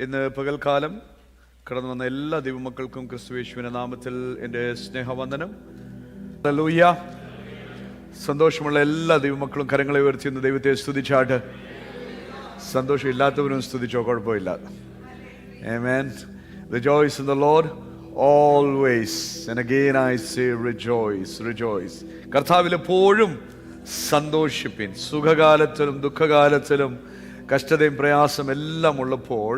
ഇന്ന് പകൽക്കാലം കടന്നു വന്ന എല്ലാ ദൈവമക്കൾക്കും ക്രിസ്തുയേശുവിന്റെ നാമത്തിൽ എൻ്റെ സ്നേഹവന്ദനം. ഹല്ലേലൂയ. സന്തോഷമുള്ള എല്ലാ ദൈവമക്കളും കരങ്ങളെ ഉയർത്തി ഇന്ന് ദൈവത്തെ സ്തുതിച്ചാട്ട്. സന്തോഷം ഇല്ലാത്തവരും സ്തുതിച്ചോ, കുഴപ്പമില്ല. Amen. Rejoice in the Lord always. And again I say rejoice, rejoice. കർത്താവിൽ എപ്പോഴും സന്തോഷിപ്പിൻ. സുഖകാലത്തിലും ദുഃഖകാലത്തിലും കഷ്ടതയും പ്രയാസം എല്ലാം ഉള്ളപ്പോൾ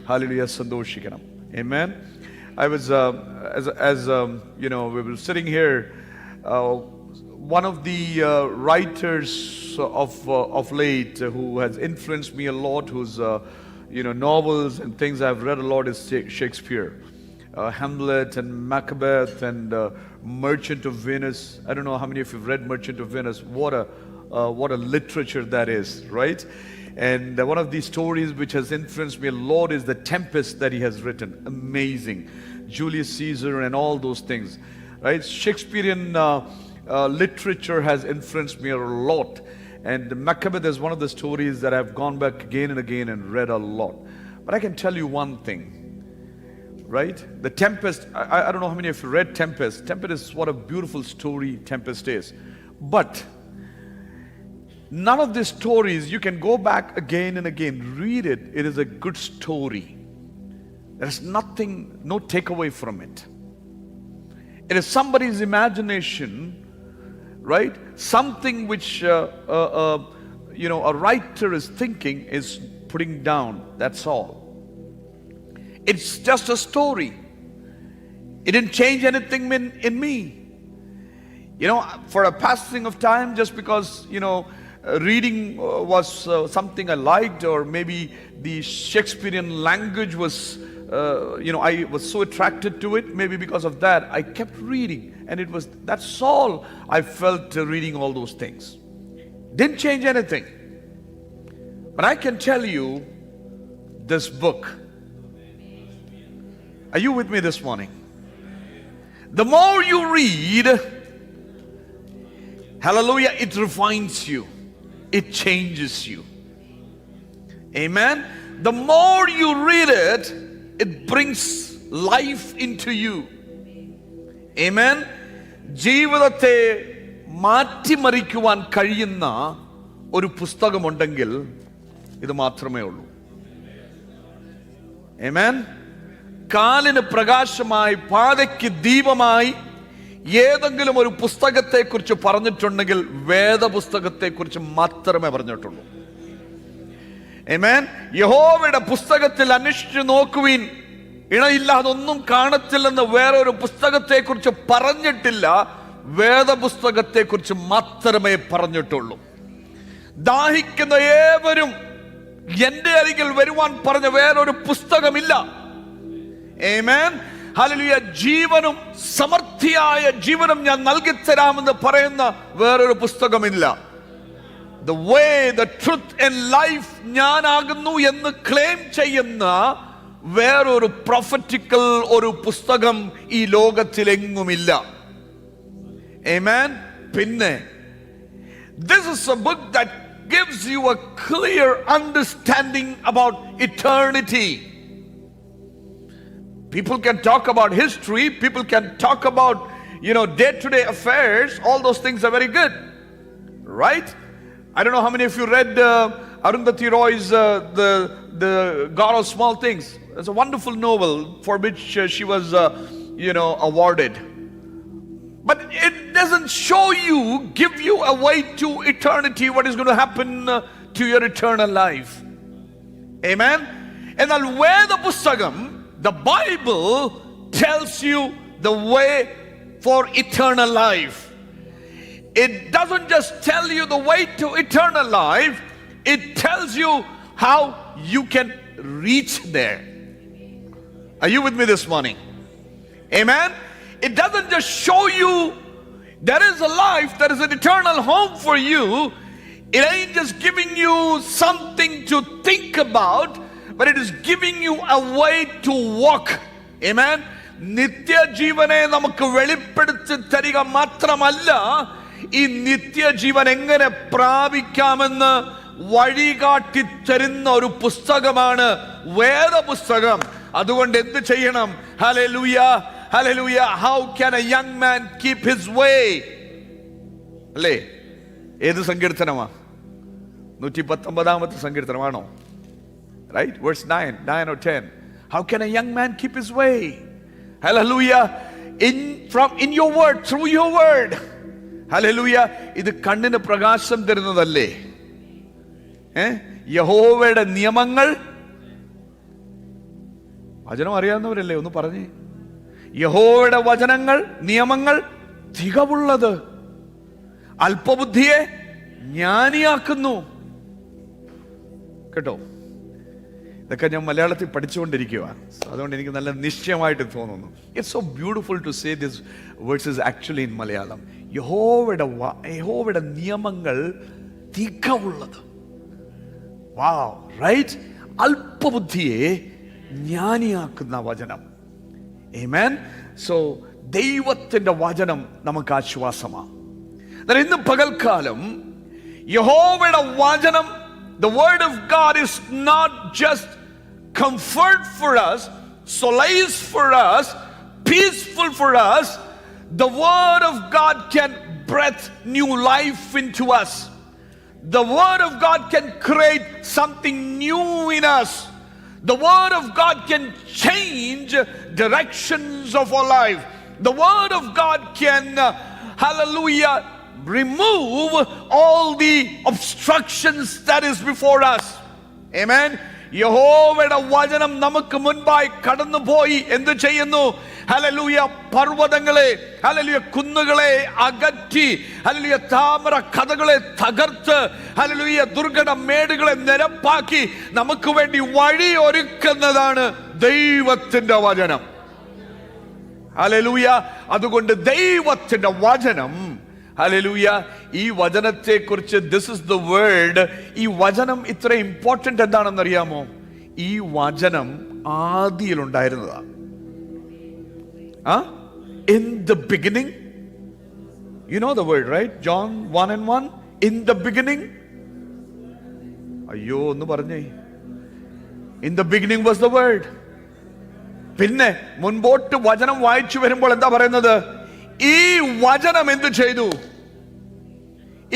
hallelujah സന്തോഷിക്കണം. Amen. I was we were sitting here, one of the writers of late who has influenced me a lot, whose novels and things I've read a lot is Shakespeare. Hamlet and Macbeth and Merchant of Venice. I don't know how many of you have read Merchant of Venice. What a literature that is, right? And one of these stories which has influenced me a lot is The Tempest that he has written. Amazing. Julius Caesar and all those things, right? Shakespearean literature has influenced me a lot. And Macbeth is one of the stories that I've gone back again and again and read a lot. But I can tell you one thing, right? The Tempest, I don't know how many of you read Tempest. Tempest is what a beautiful story Tempest is. But none of these stories, you can go back again and again, read it. It is a good story. There's nothing, no takeaway from it. It is somebody's imagination, right? Something which a writer is thinking is putting down. That's all. It's just a story. It didn't change anything in me. For a passing of time, just because reading was something I liked, or maybe the Shakespearean language was I was so attracted to it. Maybe because of that I kept reading, and that's all I felt reading all those things. Didn't change anything. But I can tell you this book. Are you with me this morning? The more you read, hallelujah, it refines you. It changes you. Amen. The more you read it, it brings life into you. Amen. ജീവിതത്തെ മാറ്റിമറിക്കുവാൻ കഴിയുന്ന ഒരു പുസ്തകമുണ്ടെങ്കിൽ ഇത് മാത്രമേ ഉള്ളൂ. Amen. കാലിന് പ്രകാശമായി പാതയ്ക്ക് ദീപമായി ഏതെങ്കിലും ഒരു പുസ്തകത്തെ കുറിച്ച് പറഞ്ഞിട്ടുണ്ടെങ്കിൽ വേദപുസ്തകത്തെ കുറിച്ച് മാത്രമേ പറഞ്ഞിട്ടുള്ളൂ. Amen. യഹോവയുടെ പുസ്തകത്തിൽ അന്വേഷിച്ചു നോക്കുവിൻ, ഇണയില്ലാതെ ഒന്നും കാണത്തില്ലെന്ന് വേറൊരു പുസ്തകത്തെ കുറിച്ച് പറഞ്ഞിട്ടില്ല. വേദപുസ്തകത്തെ കുറിച്ച് മാത്രമേ പറഞ്ഞിട്ടുള്ളൂ. ദാഹിക്കുന്ന ഏവരും എന്റെ അരികിൽ വരുവാൻ പറഞ്ഞ വേറൊരു പുസ്തകമില്ല. Amen. ഹല്ലേലൂയ. ജീവനും സമൃദ്ധിയായ ജീവനും ഞാൻ നൽകിത്തരാമെന്ന് പറയുന്ന വേറൊരു പുസ്തകമില്ല. The way, the truth and life ഞാനാകുന്നു എന്ന് ക്ലെയിം ചെയ്യുന്ന വേറൊരു പ്രൊഫറ്റിക്കൽ ഒരു പുസ്തകം ഈ ലോകത്തിലെങ്ങുമില്ല. Amen. പിന്നെ this is a book that gives you a clear understanding about eternity. People can talk about history, people can talk about day-to-day affairs. All those things are very good, right? I don't know how many of you read Arundhati Roy's the God of Small Things. It's a wonderful novel for which she was awarded. But it doesn't give you a way to eternity, what is going to happen to your eternal life. Amen. എന്നാൽ വേദപുസ്തകം, the Bible, tells you the way for eternal life. It doesn't just tell you the way to eternal life, it tells you how you can reach there. Are you with me this morning? Amen. It doesn't just show you there is a life, there is an eternal home for you. It ain't just giving you something to think about, but it is giving you a way to walk. Amen. നിത്യജീവനെ നമുക്ക് വെളിപ്പെടുത്തി തരിക മാത്രമല്ല, ഈ നിത്യജീവൻ എങ്ങനെ പ്രാപിക്കാമെന്ന് വഴികാട്ടി തരുന്ന ഒരു പുസ്തകമാണ് വേദപുസ്തകം. അതുകൊണ്ട് എന്ത് ചെയ്യണം? Hallelujah, hallelujah. How can a young man keep his way? അല്ലേ? ഏത് സങ്കീർത്തനമാ? 119 സങ്കീർത്തനമാണോ? Right? Verse 9 or 10. How can a young man keep his way? Hallelujah. In your word, through your word. Hallelujah. ഇത് കണ്ണിന് പ്രകാശം തരുന്നതല്ലേ? യഹോവയുടെ നിയമങ്ങൾ, വചനം അറിയാവുന്നവരല്ലേ? ഒന്ന് പറഞ്ഞേ. യഹോവയുടെ വചനങ്ങൾ, നിയമങ്ങൾ തികവുള്ളത്, അല്പബുദ്ധിയെ ജ്ഞാനിയാക്കുന്നു. കേട്ടോ? ഇതൊക്കെ ഞാൻ മലയാളത്തിൽ പഠിച്ചുകൊണ്ടിരിക്കുക, അതുകൊണ്ട് എനിക്ക് നല്ല നിശ്ചയമായിട്ട് തോന്നുന്നു. It's so beautiful to say this words actually in Malayalam. യഹോവയുടെ നിയമങ്ങൾ തികവുള്ളത്. വാവ്, റൈറ്റ്? അല്പബുദ്ധിയെ ജ്ഞാനിയാക്കുന്ന വചനം. ആമേൻ. സോ ദൈവത്തിന്റെ വചനം നമുക്ക് ആശ്വാസമാണ്. ഇന്ന് പകൽക്കാലം യഹോവയുടെ വചനം, the word of God is not just comfort for us, solace for us, peaceful for us. The word of God can breathe new life into us. The word of God can create something new in us. The word of God can change directions of our life. The word of God can hallelujah, remove all the obstructions that is before us. Amen. യഹോവയുടെ വചനം നമുക്ക് മുൻപായി കടന്നുപോയി എന്ത് ചെയ്യുന്നു? Hallelujah, പർവ്വതങ്ങളെ, hallelujah, കുന്നുകളെ അകറ്റി, hallelujah, താമര കഥകളെ തകർത്ത്, ഹല്ലേലൂയ, ദുർഘട മേടുകളെ നിരപ്പാക്കി നമുക്ക് വേണ്ടി വഴി ഒരുക്കുന്നതാണ് ദൈവത്തിന്റെ വചനം. ഹല്ലേലൂയ. അതുകൊണ്ട് ദൈവത്തിന്റെ വചനം, ഹല്ലേലൂയ, ഈ വചനത്തെ കുറിച്ച്, ദിസ് ഇസ് ദ വേർഡ്. ഈ വചനം ഇത്ര ഇമ്പോർട്ടന്റ് എന്താണെന്ന് അറിയാമോ? ഈ വചനം ആദിയിൽ ഉണ്ടായിരുന്നതാ. In the beginning, you know the word, right? John 1:1. In the beginning. അയ്യോ, ഒന്ന് പറഞ്ഞേ. In the beginning was the word. പിന്നെ മുൻപോട്ട് വചനം വായിച്ചു വരുമ്പോൾ എന്താ പറയുന്നത്? ഈ വചനം എന്ത് ചെയ്തു?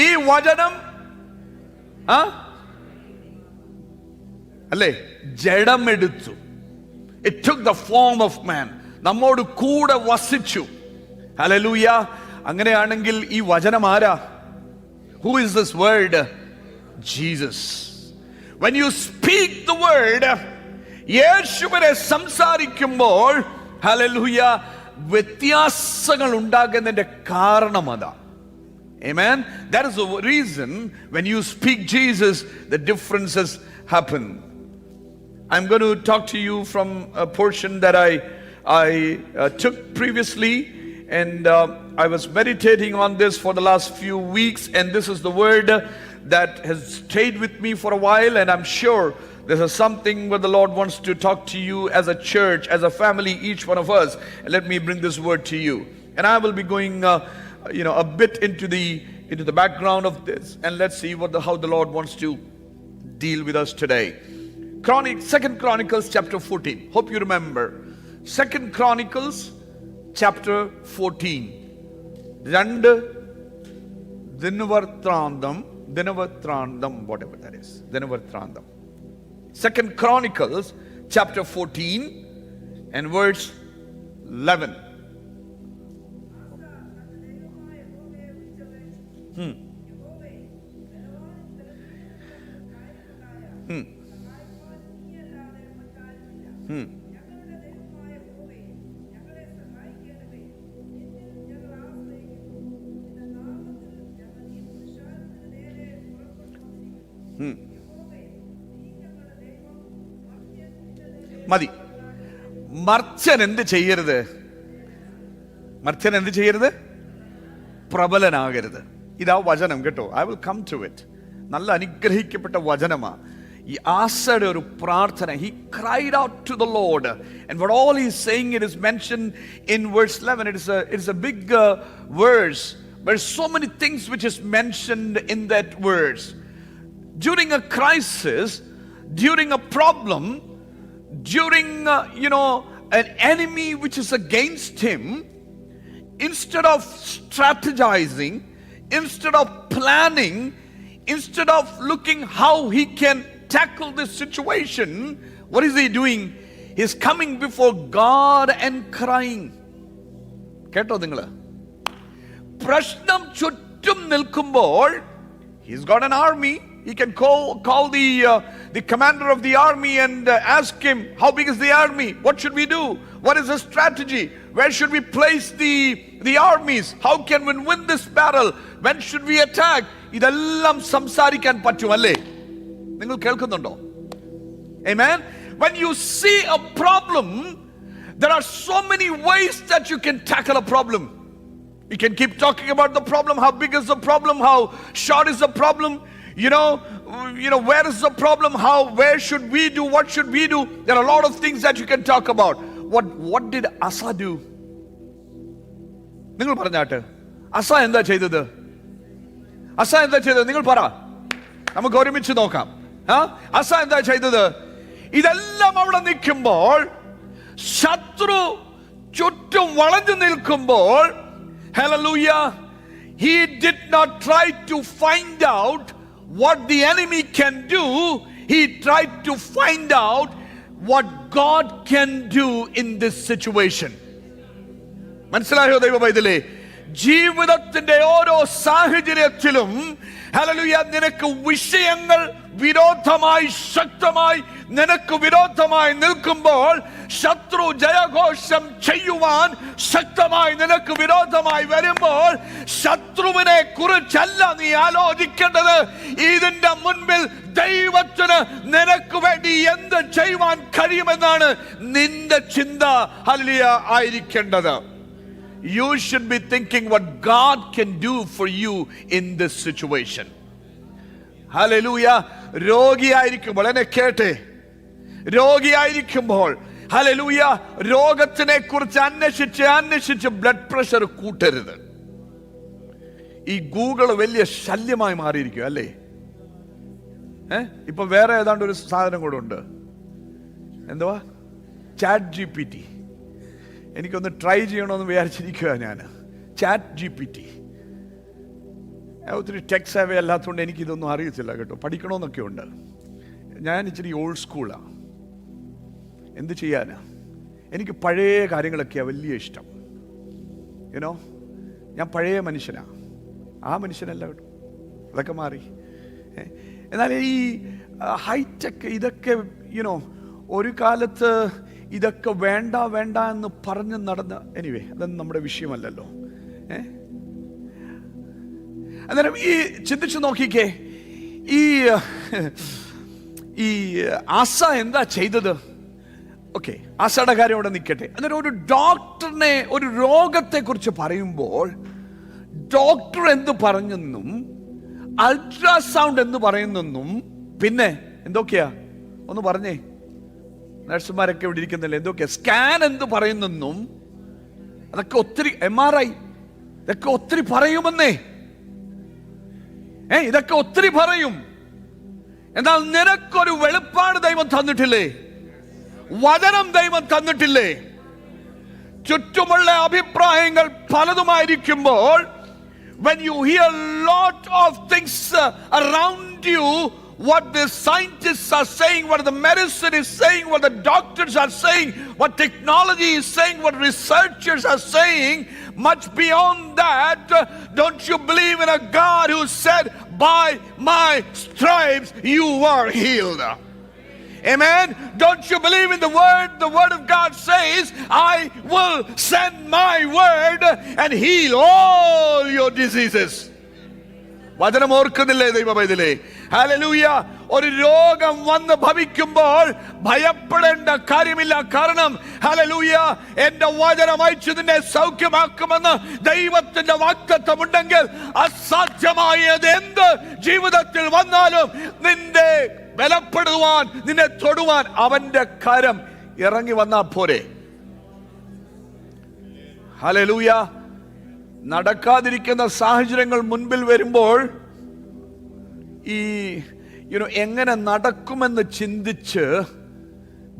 ഈ വചനം അല്ലേ, ജഡമെടുത്തു. It took the form of man. നമ്മോട് കൂടെ വസിച്ചു. ഹല്ലേലൂയ. അങ്ങനെയാണെങ്കിൽ ഈ വചനം ആരാ? Who is this word? Jesus. When you speak the word, യേശുവിനെ സംസാരിക്കുമ്പോൾ, ഹല്ലേലൂയ, വ്യത്യാസങ്ങൾ ഉണ്ടാകുന്നതിന്റെ കാരണം അതാ. Amen. That is the reason when you speak Jesus, the differences happen. I'm going to talk to you from a portion that I took previously, and I was meditating on this for the last few weeks, and this is the word that has stayed with me for a while, and I'm sure this is something where the Lord wants to talk to you as a church, as a family, each one of us. Let me bring this word to you, and I will be going a bit into the background of this, and let's see how the Lord wants to deal with us today. 2 Chronicles chapter 14. Hope you remember 2 Chronicles chapter 14. രണ്ട് ദിനവൃത്താന്തം, whatever that is, ദിനവൃത്താന്തം. 2 Chronicles chapter 14 and verse 11. മതി. Merchant എന്ത് ചെയ്യരുത്? Merchant എന്ത് ചെയ്യരുത്? പ്രബലനാകരുത്. ഇതാ വചനം കേട്ടോ. I will come to it. നല്ല അനുഗ്രഹിക്കപ്പെട്ട വചനമാ. ഈ ആസയുടെ ഒരു പ്രാർത്ഥന. He cried out to the Lord, and what all he is saying, it is mentioned in verse 11. It is a big verse. There's so many things which is mentioned in that verse. during a crisis, during a problem, during an enemy which is against him, instead of strategizing, instead of planning, instead of looking how he can tackle this situation, what is he doing? He's coming before God and crying. കേട്ടോ നിങ്ങള്? പ്രശ്നം ചുറ്റും നിൽക്കുമ്പോൾ, he's got an army. He can call the commander of the army and ask him, how big is the army? What should we do? What is the strategy? Where should we place the armies? How can we win this battle? When should we attack? ഇതെല്ലാം സംസാരിക്കാൻ പറ്റും അല്ലേ? നിങ്ങൾ കേൾക്കുന്നുണ്ടോ? Amen. When you see a problem, there are so many ways that you can tackle a problem. You can keep talking about the problem. How big is the problem? How short is the problem? Where is the problem? Where should we do? What should we do? There are a lot of things that you can talk about. What did Asa do? നിങ്ങൾ പറഞ്ഞാട്ടെ, അസ എന്താ ചെയ്തത്? നിങ്ങൾ പറ, നമുക്ക് ഒരുമിച്ച് നോക്കാം. അസ എന്താ ചെയ്തത്? ഇതെല്ലാം അവിടെ നിൽക്കുമ്പോൾ, ശത്രു ചുറ്റും വളഞ്ഞു നിൽക്കുമ്പോൾ, hallelujah, he did not try to find out what the enemy can do. He tried to find out what God can do in this situation. മനസ്സിലായോ ദൈവമൈതലേ? ജീവിതത്തിന്റെ ഓരോ സാഹചര്യത്തിലും, ഹല്ലേലൂയ, നിനക്ക് വിഷയങ്ങൾ വിരോധമായി ശക്തമായി നിനക്ക് വിരോധമായി നിൽക്കുമ്പോൾ, ശത്രു ജയഘോഷം ചെയ്യുവാൻ ശക്തമായി നിനക്ക് വിരോധമായി വരുമ്പോൾ, ശത്രുവിനെ കുറിച്ചല്ല നീ ആലോചിക്കേണ്ടത്. ഇതിന്റെ മുൻപിൽ ദൈവത്തിന് നിനക്ക് വേണ്ടി എന്ത് ചെയ്യുവാൻ കഴിയുമെന്നാണ് നിന്റെ ചിന്ത, hallelujah, ആയിരിക്കേണ്ടത്. You should be thinking what God can do for you in this situation. Hallelujah. രോഗിയായിരിക്കുമ്പോൾ, എന്നെ കേട്ടെ, രോഗിയായിരിക്കുമ്പോൾ, ഹല്ലേലൂയ, രോഗത്തിനെ കുറിച്ച് അന്വേഷിച്ച് ബ്ലഡ് പ്രഷർ കൂട്ടരുത്. ഈ ഗൂഗിൾ വലിയ ശല്യമായി മാറിയിരിക്കും അല്ലേ? ഇപ്പൊ വേറെ ഏതാണ്ട് ഒരു സാധനം കൂടെ ഉണ്ട്. എന്തുവാ? Chat GPT. എനിക്കൊന്ന് ട്രൈ ചെയ്യണമെന്ന് വിചാരിച്ചിരിക്കുക ഞാൻ. Chat GPT. ഒത്തിരി ടെക് സേവ അല്ലാത്തതുകൊണ്ട് എനിക്കിതൊന്നും അറിയത്തില്ല കേട്ടോ. പഠിക്കണമെന്നൊക്കെ ഉണ്ട്. ഞാൻ ഇച്ചിരി ഓൾഡ് സ്കൂളാണ്. എന്ത് ചെയ്യാനാ? എനിക്ക് പഴയ കാര്യങ്ങളൊക്കെയാണ് വലിയ ഇഷ്ടം. ഞാൻ പഴയ മനുഷ്യനാണ്. ആ മനുഷ്യനല്ല കേട്ടോ, അതൊക്കെ മാറി. എന്നാൽ ഈ ഹൈടെക് ഇതൊക്കെ ഒരു കാലത്ത് ഇതൊക്കെ വേണ്ട എന്ന് പറഞ്ഞ് നടന്ന, എനിവേ അതൊന്നും നമ്മുടെ വിഷയമല്ലല്ലോ. അന്നേരം ഈ ചിന്തിച്ചു നോക്കിക്കേ, ഈ ആസ എന്താ ചെയ്തത്? ഓക്കെ, ആസയുടെ കാര്യം ഇവിടെ നിൽക്കട്ടെ. അന്നേരം ഒരു ഡോക്ടറിനെ ഒരു രോഗത്തെ കുറിച്ച് പറയുമ്പോൾ ഡോക്ടർ എന്ത് പറഞ്ഞെന്നും അൾട്രാസൗണ്ട് എന്ന് പറയുന്നെന്നും പിന്നെ എന്തൊക്കെയാ ഒന്ന് പറഞ്ഞേ, നഴ്സുമാരൊക്കെ ഇവിടെ ഇരിക്കുന്നില്ല, എന്തൊക്കെയാ സ്കാൻ എന്ത് പറയുന്നെന്നും അതൊക്കെ ഒത്തിരി, MRI ഇതൊക്കെ ഒത്തിരി പറയുമെന്നേ. ഇതൊക്കെ ഒത്തിരി പറയും. എന്നാൽ നിനക്കൊരു വെളിപ്പാട് ദൈവം തന്നിട്ടില്ലേ? വചനം ദൈവം തന്നിട്ടില്ലേ? ചുറ്റുമുള്ള അഭിപ്രായങ്ങൾ പലതുമായിരിക്കുമ്പോൾ, when you hear lot of things around you, what the scientists are saying, what the medicine is saying, what the doctors are saying, what technology is saying, what researchers are saying, much beyond that, don't you believe in a God who said, by my stripes you are healed? Amen. Don't you believe in the word? The word of God says, I will send my word and heal all your diseases. വചനം ഓർക്കുന്നില്ലേ ദൈവമൈതലേ? Hallelujah. ഒരു രോഗം വന്ന് ഭവിക്കുമ്പോൾ ഭയപ്പെടേണ്ട കാര്യമില്ല. കാരണം hallelujah, എന്റെ വചനം അയച്ചു നിന്നെ സൗഖ്യമാക്കുമെന്ന് ദൈവത്തിന്റെ വാഗ്ദത്തമുണ്ടെങ്കിൽ അസാധ്യമായത് എന്ത് ജീവിതത്തിൽ വന്നാലും നിന്റെ ബലപ്പെടുവാൻ, നിന്നെ തൊടുവാൻ അവന്റെ കരം ഇറങ്ങി വന്നാ പോരെ. ഹല്ലേലൂയ. നടക്കാതിരിക്കുന്ന സാഹചര്യങ്ങൾ മുൻപിൽ വരുമ്പോൾ എങ്ങനെ നടക്കുമെന്ന് ചിന്തിച്ച്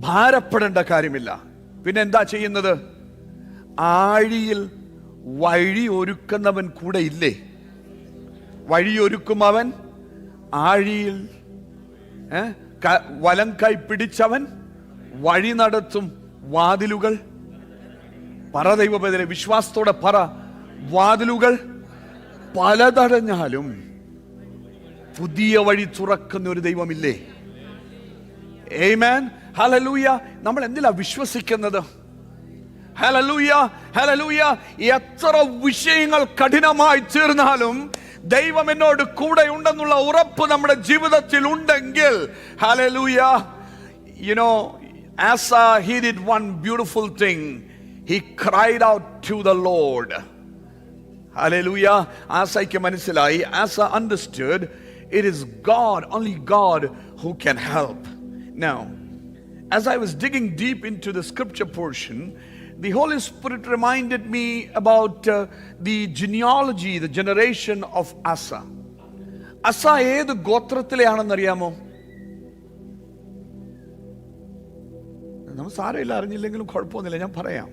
ഭാരപ്പെടേണ്ട കാര്യമില്ല. പിന്നെ എന്താ ചെയ്യുന്നത്? ആഴിയിൽ വഴി ഒരുക്കുന്നവൻ കൂടെ ഇല്ലേ? വഴിയൊരുക്കും അവൻ, ആഴിയിൽ വലം കൈ പിടിച്ചവൻ വഴി നടത്തും. വാതിലുകൾ പറ, ദൈവപേദരെ വിശ്വാസത്തോടെ പറ, വാതിലുകൾ പലതടഞ്ഞാലും പുതിയ വഴി തുറക്കുന്ന ഒരു ദൈവമില്ലേ? ആമേൻ, ഹല്ലേലൂയ. നമ്മൾ എന്തിലാ വിശ്വസിക്കുന്നത്? Hallelujah, hallelujah. എത്ര വിഷയങ്ങൾ കഠിനമായി തീർന്നാലും ദൈവം എന്നോട് കൂടെ ഉണ്ടെന്നുള്ള ഉറപ്പ് നമ്മുടെ ജീവിതത്തിൽ ഉണ്ടെങ്കിൽ, hallelujah. Asa, he did one beautiful thing. He cried out to the Lord. Hallelujah. Asaiക്ക് മനസ്സിലായി. Asa understood it is God, only God who can help. Now, as I was digging deep into the scripture portion, the Holy Spirit reminded me about the genealogy, the generation of Asa. Asa ഏത് ഗോത്രത്തിലെയാണെന്ന് അറിയാമോ? നമ്മൾ സാരമില്ല, അറിഞ്ഞില്ലെങ്കിലും കുഴപ്പമൊന്നുമില്ല, ഞാൻ പറയാം.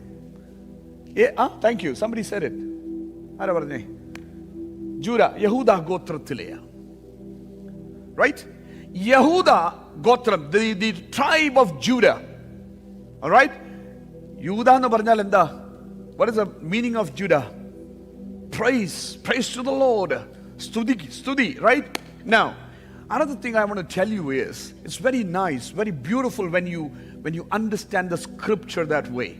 Thank you, somebody said it. ആരാ പറഞ്ഞേ? ജൂഡ, യഹൂദ ഗോത്രത്തിലെയാ. Right? യഹൂദ ഗോത്രം, the tribe of Judah. All right? യൂദ എന്ന് പറഞ്ഞാൽ എന്താ? What is the meaning of Judah? Praise to the Lord. Stuti, right? Now, another thing I want to tell you is, it's very nice, very beautiful when you understand the scripture that way.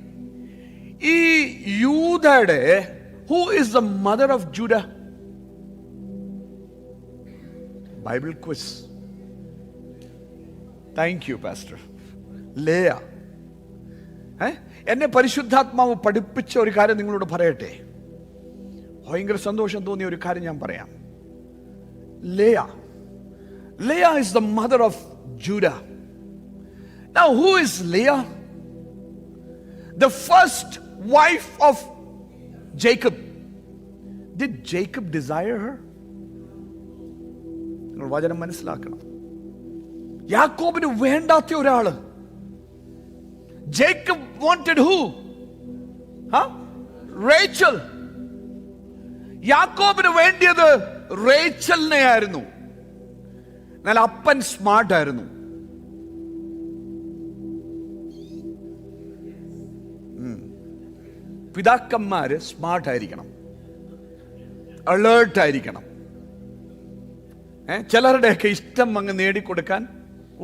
ഈ യൂദയുടെ, who is the mother of Judah? Bible quiz. Thank you, Pastor. Leah. എന്നെ പരിശുദ്ധാത്മാവ് പഠിപ്പിച്ച ഒരു കാര്യം നിങ്ങളോട് പറയട്ടെ. ഭയങ്കര സന്തോഷം തോന്നിയ ഒരു കാര്യം ഞാൻ പറയാം. Leah is the mother of Judah. Now, who is Leah? The first wife of Jacob. Did Jacob desire her? നിങ്ങൾ വചനം മനസ്സിലാക്കണം. യാക്കോബിന് വേണ്ടാത്ത ഒരാള്. Jacob wanted who? Rachel. യാക്കോബിന് വേണ്ടിയത് റേച്ചലിനെ ആയിരുന്നു. എന്നാൽ അപ്പൻ സ്മാർട്ട് ആയിരുന്നു. പിതാക്കന്മാര് സ്മാർട്ട് ആയിരിക്കണം, അലേർട്ട് ആയിരിക്കണം. ചിലരുടെയൊക്കെ ഇഷ്ടം അങ്ങ് നേടിക്കൊടുക്കാൻ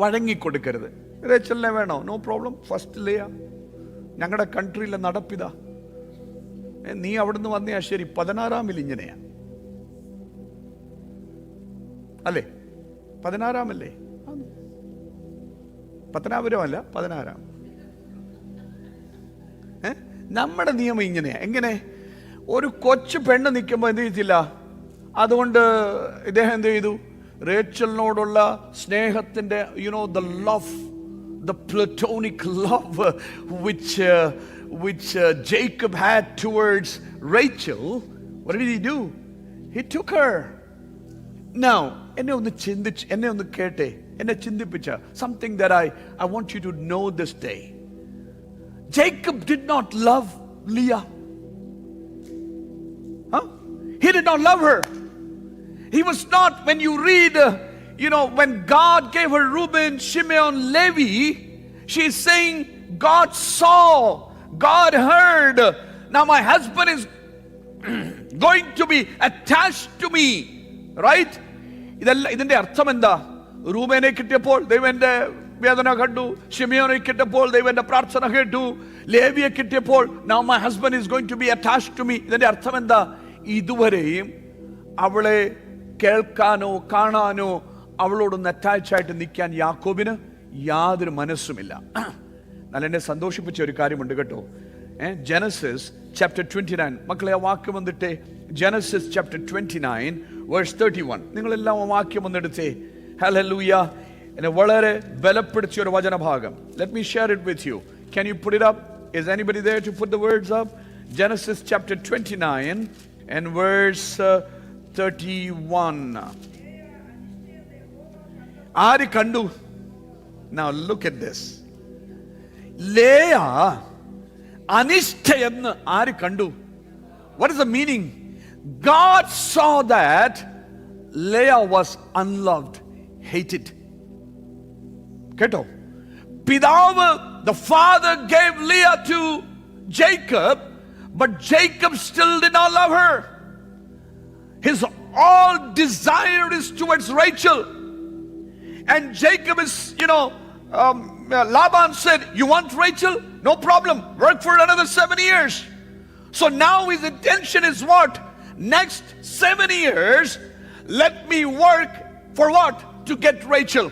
വഴങ്ങിക്കൊടുക്കരുത്. റേച്ചലിനെ വേണോ? No problem. ഫസ്റ്റ് ലേയ ഞങ്ങളുടെ കൺട്രിയിലെ നടപ്പിതാ. നീ അവിടുന്ന് വന്നയാ ശരി, 16 ഇങ്ങനെയാ അല്ലേ? 16 പത്തനാപുരമല്ല, 16. നമ്മുടെ നിയമം ഇങ്ങനെയാ. എങ്ങനെ? ഒരു കൊച്ചു പെണ്ണ് നിൽക്കുമ്പോൾ എന്ത് ചെയ്തില്ല, അതുകൊണ്ട് ഇദ്ദേഹം എന്ത് ചെയ്തു? റേച്ചലിനോടുള്ള സ്നേഹത്തിന്റെ, the love, the platonic love which Jacob had towards Rachel, what did he do? He took her. Now, എന്നെ ഒന്ന് കേട്ടെ, എന്നെ ചിന്തിപ്പിച്ച something that I want you to know this day. Jacob did not love Leah. He did not love her. He was not, when you read, when God gave her Reuben, Shimon, Levi, she is saying, God saw, God heard. Now my husband is going to be attached to me. Right? ഇതിന്റെ അർത്ഥം എന്താ? റൂബേനെ കിട്ടിയപ്പോൾ ദൈവന്റെ വേദന കണ്ടു, ഷിമിയോനെ കിട്ടിയപ്പോൾ ദൈവന്റെ പ്രാർത്ഥന കേട്ടു, ലേവിയെ കിട്ടിയപ്പോൾ now my husband is going to be attached to me. ഇതിന്റെ അർത്ഥം എന്താ? ഇതുവരെയും അവളെ കേൾക്കാനോ കാണാനോ അവളോടൊന്ന് അറ്റാച്ച് ആയിട്ട് നിൽക്കാൻ യാക്കോബിന് യാതൊരു മനസ്സുമില്ല. എന്നാൽ എന്നെ സന്തോഷിപ്പിച്ച ഒരു കാര്യമുണ്ട് കേട്ടോ. Genesis chapter 29, മക്കളെ ആ വാക്യം വന്നിട്ടേ. Genesis chapter 29 verse 31. നിങ്ങളെല്ലാം ആ വാക്യം വന്നെടുത്തേ. ഹല്ലേലൂയ. എന്നെ വളരെ ബലപ്പെടുത്തിയ ഒരു വചനഭാഗം. Let me share it with you. Can you put it up? Is anybody there to put the words up? Genesis chapter 29 and verse 31. ആര് കണ്ടു? Now look at this. ലേയ അനിഷ്ടയെന്ന് ആര് കണ്ടു? What is the meaning? God saw that Leah was unloved, hated. കേട്ടോ? പിതാവ്, the father gave Leah to Jacob, but Jacob still did not love her. His all desire is towards Rachel. And Jacob is, Laban said, you want Rachel? No problem. Work for another 7 years. So now his intention is what? Next 7 years, let me work for what? To get Rachel.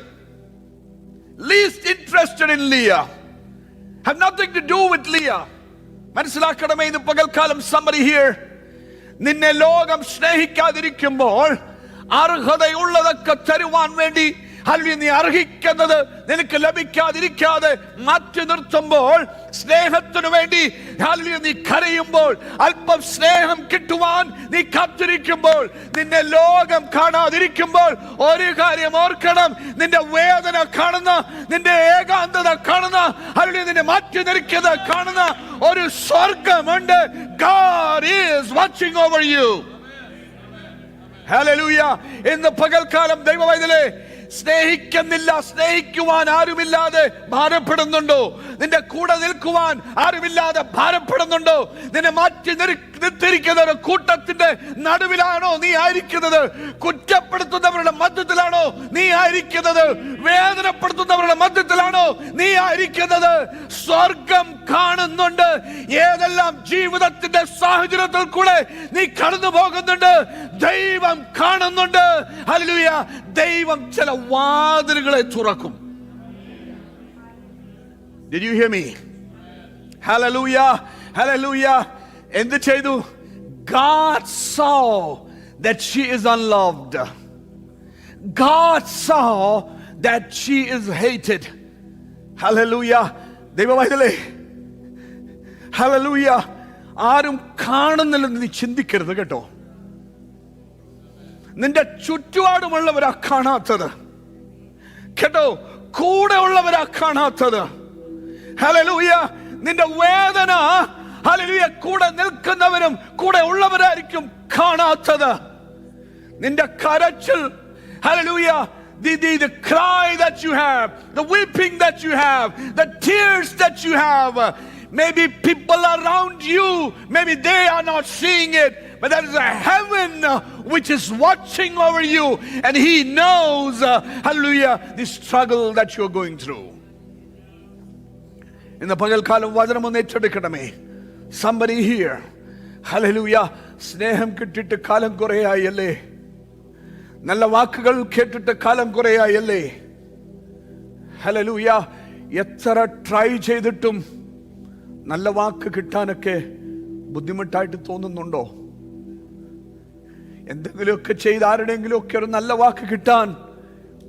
Least interested in Leah. Have nothing to do with Leah. മനസ്സിലാക്കണമേ ഇന്ന് പകൽക്കാലം, somebody here, നിന്നെ ലോകം സ്നേഹിക്കാതിരിക്കുമ്പോൾ അർഹതയുള്ളതൊക്കെ തരുവാൻ വേണ്ടി നീ അർഹിക്കുന്നത് നിനക്ക് ലഭിക്കാതിരിക്കാതെ മാറ്റി നിർത്തുമ്പോൾ, സ്നേഹത്തിനു വേണ്ടി നീ കരയുമ്പോൾ, അല്പം സ്നേഹം കിട്ടുവാൻ നീ കാത്തിരിക്കുമ്പോൾ, നിന്നെ ലോകം കാണാതിരിക്കുമ്പോൾ ഒരു കാര്യം ഓർക്കണം. നിന്റെ വേദന കാണുന്ന, നിന്റെ ഏകാന്തത കാണുന്ന, നിന്നെ മാറ്റി നിർക്കുന്നത് കാണുന്ന ഒരു സ്വർഗമുണ്ട്. God is watching over you. Hallelujah. ഇന്ന് പകൽക്കാലം ദൈവവൈതലേ, സ്നേഹിക്കുന്നില്ല, സ്നേഹിക്കുവാൻ ആരുമില്ലാതെ ഭാരപ്പെടുന്നുണ്ടോ? നിന്റെ കൂടെ നിൽക്കുവാൻ ആരുമില്ലാതെ ഭാരപ്പെടുന്നുണ്ടോ? നിന്നെ മാറ്റി നിർത്തിയിരിക്കുന്ന ഒരു കൂട്ടത്തിന്റെ നടുവിലാണോ നീ ആയിരിക്കുന്നത്? കുറ്റപ്പെടുത്തുന്നവരുടെ മധ്യത്തിലാണോ നീ ആയിരിക്കുന്നത്? വേദനപ്പെടുത്തുന്നവരുടെ മധ്യത്തിലാണോ നീ ആയിരിക്കുന്നത്? സ്വർഗം കാണുന്നുണ്ട്. ഏതെല്ലാം ജീവിതത്തിന്റെ സാഹചര്യത്തിൽ കൂടെ നീ കടന്നു പോകുന്നുണ്ട്, ദൈവം കാണുന്നുണ്ട്. ഹല്ലേലൂയ. ദൈവം ചില വാതിലുകളെ തുറക്കും. Did you hear me? Hallelujah. Hallelujah. എന്ത് ചെയ്തു? God saw that she is unloved. God saw that she is hated. Hallelujah. ദൈവമൈതലേ, ഹല്ലേലൂയ. ആരും കാണുന്നില്ലെന്ന് നീ ചിന്തിക്കരുത് കേട്ടോ. നിന്റെ ചുറ്റുപാടുമുള്ളവരാ കാണാത്തത് കേട്ടോ. കൂടെ ഉള്ളവരാ കാണാത്തത്. ഹല്ലേലൂയ. നിന്റെ വേദന, ഹല്ലേലൂയ, കൂടെ നിൽക്കുന്നവരും കൂടെ ഉള്ളവരായിരിക്കും കാണാത്തത്. നിന്റെ കരച്ചിൽ, hallelujah, the cry that you have, the weeping that you have, the tears that you have, maybe people around you, maybe they are not seeing it, but there is a heaven which is watching over you, and he knows, hallelujah, the struggle that you are going through. ഇന്ന് പകൽക്കാലം വചനം ഒന്ന് ഏറ്റെടുക്കണമേ. Somebody here, hallelujah, സ്നേഹം കിട്ടിയിട്ട് കാലം കുറയായല്ലേ? നല്ല വാക്കുകൾ കേട്ടിട്ട് കാലം കുറയായല്ലേ? ഹല്ലേലൂയ. എത്ര ട്രൈ ചെയ്തിട്ടും നല്ല വാക്ക് കിട്ടാനൊക്കെ ബുദ്ധിമുട്ടായിട്ട് തോന്നുന്നുണ്ടോ? എന്തെങ്കിലുമൊക്കെ ചെയ്ത് ആരുടെയെങ്കിലും ഒക്കെ ഒരു നല്ല വാക്ക് കിട്ടാൻ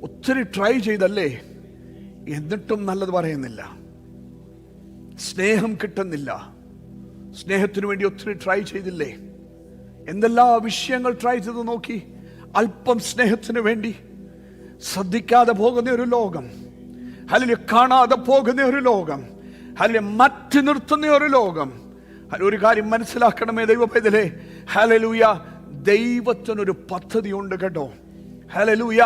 ഒത്തിരി ട്രൈ ചെയ്തല്ലേ, എന്നിട്ടും നല്ലത് പറയുന്നില്ല, സ്നേഹം കിട്ടുന്നില്ല. സ്നേഹത്തിനു വേണ്ടി ഒത്തിരി ട്രൈ ചെയ്തില്ലേ? എന്തെല്ലാം വിഷയങ്ങൾ ട്രൈ ചെയ്ത് നോക്കി. അല്പം സ്നേഹത്തിന് വേണ്ടി ശ്രദ്ധിക്കാതെ പോകുന്ന ഒരു ലോകം, അല്ലെങ്കിൽ കാണാതെ പോകുന്ന ഒരു ലോകം, അല്ലെങ്കിൽ മാറ്റി നിർത്തുന്ന ഒരു ലോകം. ഒരു കാര്യം മനസ്സിലാക്കണമേ ദൈവപൈതലേ, ഹല്ലേലൂയ, ദൈവത്തിനൊരു പദ്ധതി ഉണ്ട് കേട്ടോ. ഹല്ലേലൂയ.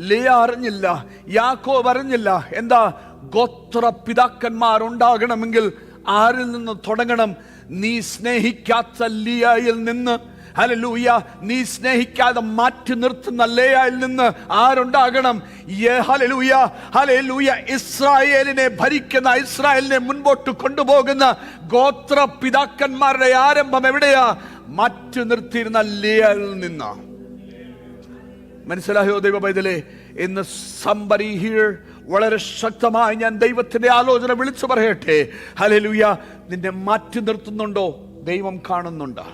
ലേയ അറിഞ്ഞില്ല, യാക്കോബ് അറിഞ്ഞില്ല. എന്താ? ഗോത്ര പിതാക്കന്മാർ ഉണ്ടാകണമെങ്കിൽ ആരിൽ നിന്ന് തുടങ്ങണം? നീ സ്നേഹിക്കാത്ത ലിയയിൽ നിന്ന്, ഹല്ലേലൂയ, നീ സ്നേഹിക്കാതെ മാറ്റി നിർത്തുന്ന ലേയയിൽ നിന്ന് ആരുണ്ടാകണം? Hallelujah, hallelujah. ഇസ്രായേലിനെ ഭരിക്കുന്ന, ഇസ്രായേലിനെ മുൻപോട്ട് കൊണ്ടുപോകുന്ന ഗോത്ര പിതാക്കന്മാരുടെ ആരംഭം എവിടെയാ? മാറ്റി നിർത്തിയിരുന്ന ലേയയിൽ നിന്ന്. മനസ്സിലായോ ദൈവപൈതലേ? ഇന്ന് somebody here, വളരെ ശക്തമായി ഞാൻ ദൈവത്തിന്റെ ആലോചന വിളിച്ചു പറയട്ടെ. ഹല്ലേലൂയ. നിന്നെ മാറ്റി നിർത്തുന്നുണ്ടോ? ദൈവം കാണുന്നുണ്ട്.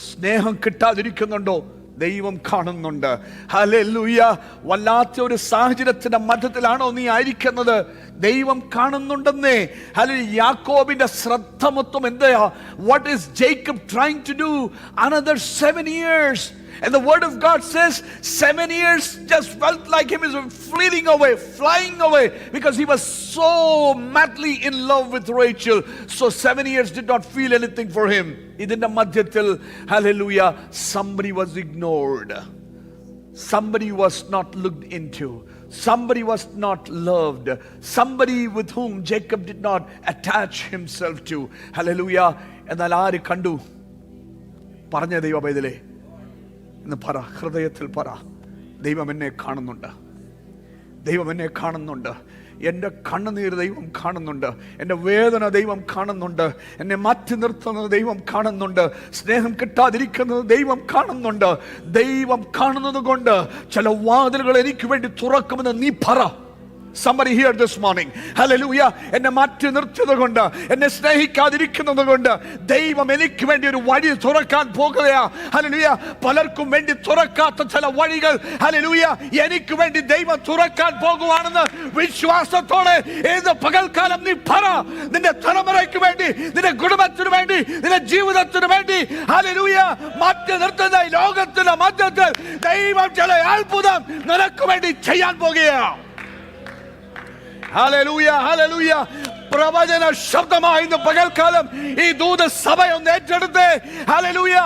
സ്നേഹം കിട്ടാതിരിക്കുന്നുണ്ടോ? ദൈവം കാണുന്നുണ്ട്. ഹല്ലേലൂയ. വല്ലാത്ത ഒരു സാഹചര്യത്തിന്റെ മധ്യത്തിലാണോ നീ ആയിരിക്കുന്നത്? ദൈവം കാണുന്നുണ്ടെന്നേ. ഹല്ലേലൂയ. യാക്കോബിന്റെ ശ്രദ്ധ മൊത്തം എന്താ? What is Jacob trying to do? Another 7 years. And the word of God says 7 years just felt like him is fleeting away, flying away, because he was so madly in love with Rachel. So 7 years did not feel anything for him. Idinte madhyathil, hallelujah, somebody was ignored. Somebody was not looked into. Somebody was not loved. Somebody with whom Jacob did not attach himself to. Hallelujah. എന്നാൽ ആര് കണ്ടു? പറഞ്ഞ ദൈവ പൈതലേ, ഇന്ന് പറ, ഹൃദയത്തിൽ പറ, ദൈവം എന്നെ കാണുന്നുണ്ട്. ദൈവം എന്നെ കാണുന്നുണ്ട്. എൻ്റെ കണ്ണുനീർ ദൈവം കാണുന്നുണ്ട്. എൻ്റെ വേദന ദൈവം കാണുന്നുണ്ട്. എന്നെ മാറ്റി നിർത്തുന്നത് ദൈവം കാണുന്നുണ്ട്. സ്നേഹം കിട്ടാതിരിക്കുന്നത് ദൈവം കാണുന്നുണ്ട്. ദൈവം കാണുന്നത് കൊണ്ട് ചില വാതിലുകൾ എനിക്ക് വേണ്ടി തുറക്കുമെന്ന് നീ പറ. Somebody here this morning, hallelujah, എന്നെ മാറ്റി നിർത്തിയത് കൊണ്ട്, എന്നെ സ്നേഹിക്കാതിരിക്കുന്നത് കൊണ്ട് ദൈവം എനിക്ക് വേണ്ടി ഒരു വഴി തുറക്കാൻ പോകുകയാ. ഹല്ലേലൂയ. പലർക്കും വേണ്ടി തുറക്കാത്ത ചില വഴികൾ, ഹല്ലേലൂയ, എനിക്ക് വേണ്ടി ദൈവം തുറക്കാൻ പോകുവാണെന്ന് വിശ്വാസത്തോടെ ഏത് പകൽക്കാലം നീ പറ. നിന്റെ തലമുറയ്ക്ക് വേണ്ടി, നിന്റെ കുടുംബത്തിന് വേണ്ടി, നിന്റെ ജീവിതത്തിന് വേണ്ടി, ഹല്ലേലൂയ, മാറ്റി നിർത്തുന്ന ലോകത്തിന്റെ മധ്യത്തിൽ ദൈവം ചില അത്ഭുതം നിനക്ക് വേണ്ടി ചെയ്യാൻ പോകുകയാ. Hallelujah, hallelujah. പ്രവചന ശബ്ദമായി ഇന്ന് പകൽക്കാലം ഈ ദൂത സഭയൊന്ന് ഏറ്റെടുത്ത്, ഹല്ലേലൂയ,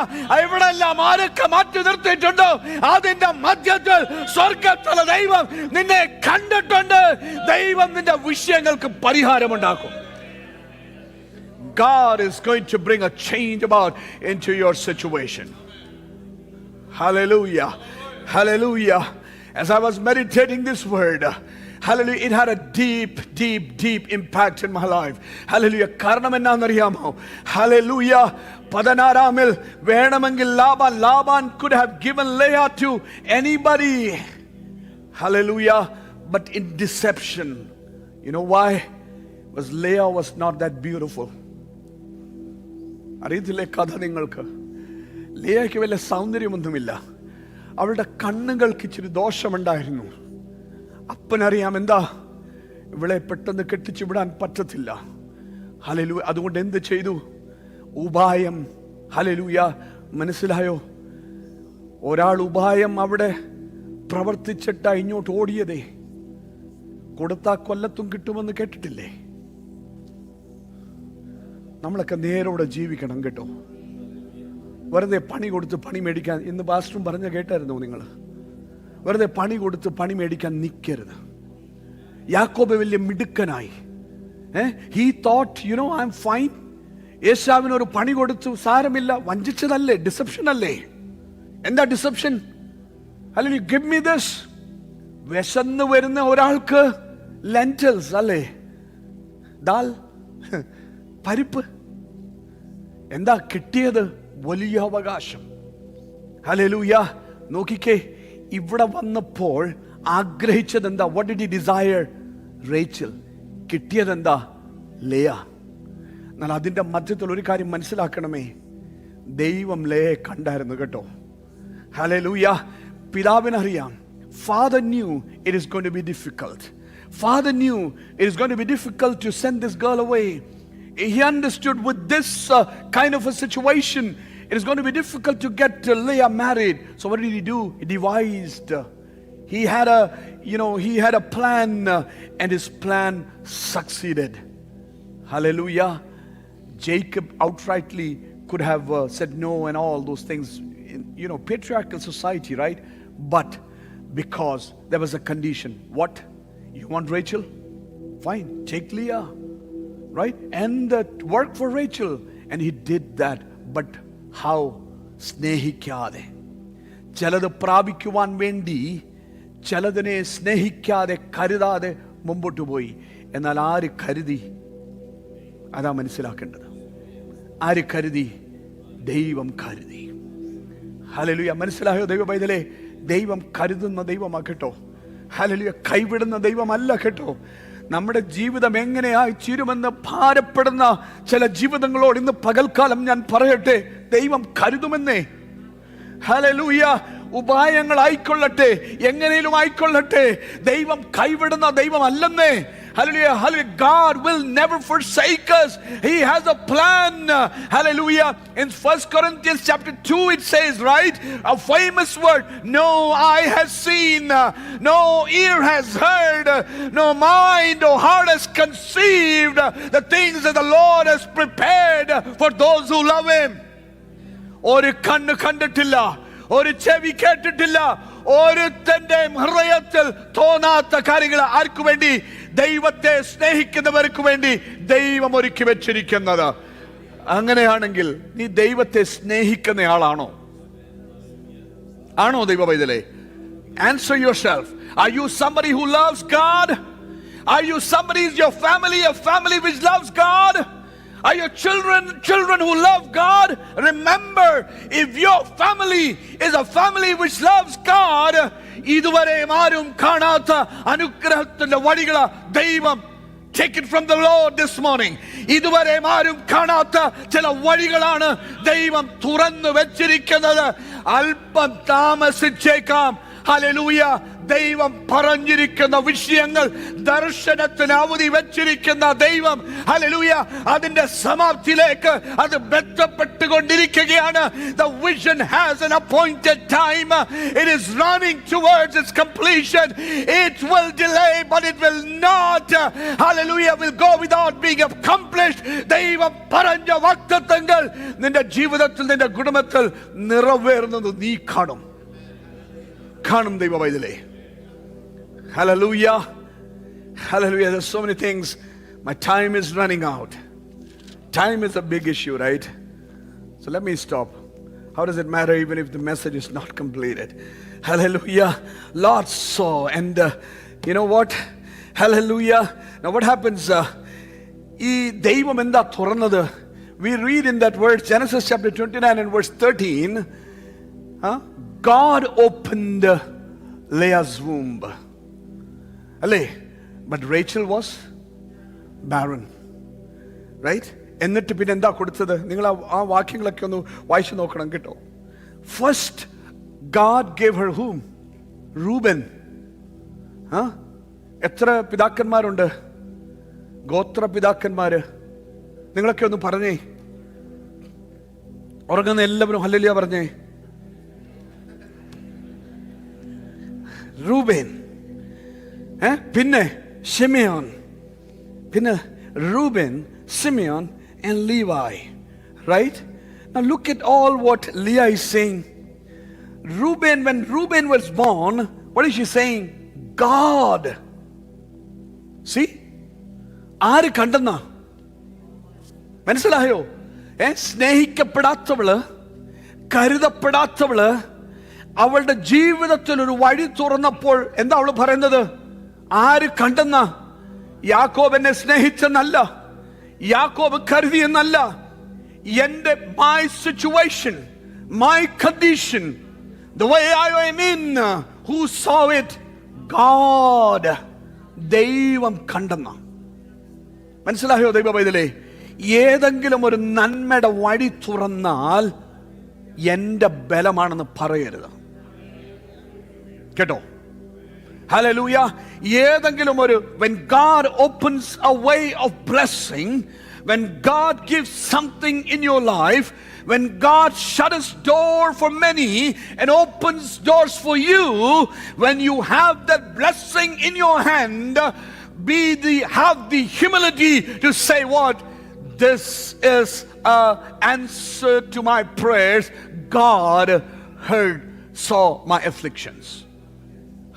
എവിടെല്ലാം ആരൊക്കെ മാറ്റി നിർത്തിയിട്ടുണ്ടോ അതിന്റെ മധ്യത്തിൽ സ്വർഗ്ഗത്തിലെ ദൈവം നിന്നെ കണ്ടിട്ടുണ്ട്. ദൈവം നിന്റെ വിഷയങ്ങൾക്ക് പരിഹാരമുണ്ടാക്കും. God is going to bring a change about into your situation. Hallelujah, hallelujah. As I was meditating this word, hallelujah, it had a deep impact in my life. Hallelujah. കാരണം എന്നാണെന്നറിയാമോ? Hallelujah. 16 വേണമെങ്കിൽ Laban could have given Leah to anybody. Hallelujah. But in deception. You know why? Because Leah was not that beautiful. അറിയത്തില്ലേ കഥ നിങ്ങൾക്ക്? ലേയയ്ക്ക് വലിയ സൗന്ദര്യമൊന്നുമില്ല. അവളുടെ കണ്ണുകൾക്ക് ഇച്ചിരി ദോഷമുണ്ടായിരുന്നു. അപ്പനറിയാം എന്താ ഇവളെ പെട്ടെന്ന് കെട്ടിച്ചു വിടാൻ പറ്റത്തില്ല. ഹല്ലേലൂയ. അതുകൊണ്ട് എന്ത് ചെയ്തു? ഉപായം. ഹല്ലേലൂയ. മനസ്സിലായോ? ഒരാൾ ഉപായം അവിടെ പ്രവർത്തിച്ചിട്ടാ ഇങ്ങോട്ട് ഓടിയതേ. കൊടുത്താ കൊല്ലത്തും കിട്ടുമെന്ന് കേട്ടിട്ടില്ലേ? നമ്മളൊക്കെ നേരോടെ ജീവിക്കണം കേട്ടോ. വെറുതെ പണി കൊടുത്ത് പണി മേടിക്കാൻ, ഇന്ന് പാസ്റ്ററും പറഞ്ഞ കേട്ടായിരുന്നു നിങ്ങൾ, വെറുതെ പണി കൊടുത്ത് പണി മേടിക്കാൻ നിൽക്കരുത്. യാക്കോബ് വലിയ മിടുക്കനായി. He thought, you know, I'm fine. യേശാവിന് ഒരു പണി കൊടുത്തു, സാരമില്ല. വഞ്ചിച്ചതല്ലേ? ഡിസെപ്ഷൻ അല്ലേ? എന്താ ഡിസെപ്ഷൻ? അല്ലെങ്കിൽ ഗിവ് മീ ദിസ്. വിശന്ന് വരുന്ന ഒരാൾക്ക് ലെന്റിൽസ് അല്ലേ, ദാൽ, പരിപ്പ്. എന്താ കിട്ടിയത്? വലിയ അവകാശം. ഹല്ലേലൂയ. നോക്കിക്കേ, ഇവിടെ വന്നപ്പോൾ ആഗ്രഹിച്ചത് എന്താ? What did he desire? Rachel. കിട്ടിയത് എന്താ? ലേയ. എന്നാൽ അതിൻ്റെ മധ്യത്തിൽ ഒരു കാര്യം മനസ്സിലാക്കണമേ, ദൈവം ലേയെ കണ്ടായിരുന്നു കേട്ടോ. Hallelujah. പിതാവിനറിയാം. Father knew it is going to be difficult. Father knew it is going to be difficult to send this girl away. He understood with this kind of a situation, it is going to be difficult to get Leah married. So what did he do? He devised. He had a plan, and his plan succeeded. Hallelujah. Jacob outrightly could have said no and all those things. Patriarchal society, right? But because there was a condition. What? You want Rachel? Fine, take Leah. Right? And work for Rachel. And he did that. But how? സ്നേഹിക്കാതെ. ചിലത് പ്രാപിക്കുവാൻ വേണ്ടി ചിലതിനെ സ്നേഹിക്കാതെ കരുതാതെ മുമ്പോട്ട് പോയി. എന്നാൽ ആര് കരുതി? അതാ മനസ്സിലാക്കേണ്ടത്. ആര് കരുതി? ദൈവം കരുതി. ഹല്ലേലൂയ. മനസ്സിലായോ ദൈവ പൈതലേ? ദൈവം കരുതുന്ന ദൈവമാ കേട്ടോ. ഹല്ലേലൂയ. കൈവിടുന്ന ദൈവമല്ല കേട്ടോ. നമ്മുടെ ജീവിതം എങ്ങനെയായി തീരുമെന്ന് ഭാരപ്പെടുന്ന ചില ജീവിതങ്ങളോട് ഇന്ന് പകൽക്കാലം ഞാൻ പറയട്ടെ, ദൈവം കരുതുമെന്നേ. ഹല്ലേലൂയ. ഉപായങ്ങൾ ആയിക്കൊള്ളട്ടെ, എങ്ങനെയും ആയിക്കൊള്ളട്ടെ, ദൈവം കൈവിടുന്ന ദൈവം അല്ലെന്നേ. Hallelujah, hallelujah. God will never forsake us. He has a plan. Hallelujah. In 1 Corinthians chapter 2 it says, right, a famous word, no eye has seen, no ear has heard, no mind or heart has conceived the things that the Lord has prepared for those who love Him. ഒരു കണ്ണ് കണ്ടിട്ടില്ല, ഒരു ചെവി കേട്ടിട്ടില്ല, ഒരുത്തന്റെയും ഹൃദയത്തിൽ തോന്നാത്ത കാര്യങ്ങൾ ആർക്കു വേണ്ടി? ദൈവത്തെ സ്നേഹിക്കുന്നവർക്ക് വേണ്ടി ദൈവം ഒരുക്കി വെച്ചിരിക്കുന്നത്. അങ്ങനെയാണെങ്കിൽ നീ ദൈവത്തെ സ്നേഹിക്കുന്ന ആളാണോ? ആണോ ദൈവ പൈതലേ? Answer yourself. Are you somebody who loves God? Are you somebody, is your family a family which loves God? Are your children who love God? Remember, if your family is a family which loves God, ഇതുവരെ ആരും കാണാത്ത അനുഗ്രഹത്തിന്റെ വഴികള ദൈവം, take it from the Lord this morning, ഇതുവരെ ആരും കാണാത്ത ചില വഴികളാണ് ദൈവം തുറന്നു വെച്ചിരിക്കുന്നത്. അല്പം താമസിച്ചേക്കാം. ഹല്ലേലൂയ. ദൈവം പറഞ്ഞിരിക്കുന്ന വിഷയങ്ങൾ, ദർശനത്തിന് അവധി വെച്ചിരിക്കുന്ന ദൈവം, ഹല്ലേലൂയ, അതിന്റെ സമാപ്തിയിലേക്ക് അത് ബന്ധപ്പെട്ടുകൊണ്ടിരിക്കുകയാണ്. The vision has an appointed time. It is running towards its completion. It will delay, but it will not, hallelujah, will go without being accomplished. ദൈവം പറഞ്ഞ വാഗ്ദത്തങ്ങൾ നിന്റെ ജീവിതത്തിൽ, നിന്റെ കുടുംബത്തിൽ നിറവേറുന്നത് നീ കാണും. ദൈവ പൈതലേ. Hallelujah. Hallelujah. There's so many things. My time is running out. Time is a big issue, right? So let me stop. How does it matter even if the message is not completed? Hallelujah. Lot saw, and you know what? Hallelujah. Now what happens? We read in that verse, Genesis chapter 29 and verse 13, God opened Leah's womb. But Rachel was barren. Right? എന്നിട്ട് പിന്നെ എന്താ കൊടുത്തത്? നിങ്ങൾ ആ വാക്യങ്ങളൊക്കെ ഒന്ന് വായിച്ചു നോക്കണം കേട്ടോ. First God gave her whom? Reuben. എത്ര പിതാക്കന്മാരുണ്ട്? ഗോത്ര പിതാക്കന്മാര്. നിങ്ങളൊക്കെ ഒന്ന് പറഞ്ഞേ. ഉറങ്ങുന്ന എല്ലാവരും ഹല്ലേലൂയ പറഞ്ഞേ. റൂബേൻ, പിന്നെ ഷിമിയോൻ, പിന്നെ Reuben, Simeon and Levi. Right? Now look at all what Leah is saying. Reuben, when Reuben was born, what is she saying? God. See? ആര് കണ്ടെന്ന മനസ്സിലായോ? സ്നേഹിക്കപ്പെടാത്തവള്, കരുതപ്പെടാത്തവള്, അവളുടെ ജീവിതത്തിൽ ഒരു വഴി തുറന്നപ്പോൾ എന്താ അവള് പറയുന്നത്? ആര് കണ്ടെന്ന? യാക്കോബ് എന്നെ സ്നേഹിച്ചെന്നല്ല, യാക്കോബ് കരുതിയെന്നല്ല. എന്റെ my situation, my condition, the way I am in, who saw it? God. ദൈവം കണ്ടെന്ന. മനസ്സിലായോ ദൈവ പൈതലേ? ഏതെങ്കിലും ഒരു നന്മയുടെ വഴി തുറന്നാൽ എന്റെ ബലമാണെന്ന് പറയരുത് കേട്ടോ. Hallelujah. ഏതെങ്കിലും ഒരു, when God opens a way of blessing, when God gives something in your life, when God shuts door for many and opens doors for you, when you have that blessing in your hand, have the humility to say what? This is an answer to my prayers. God saw my afflictions.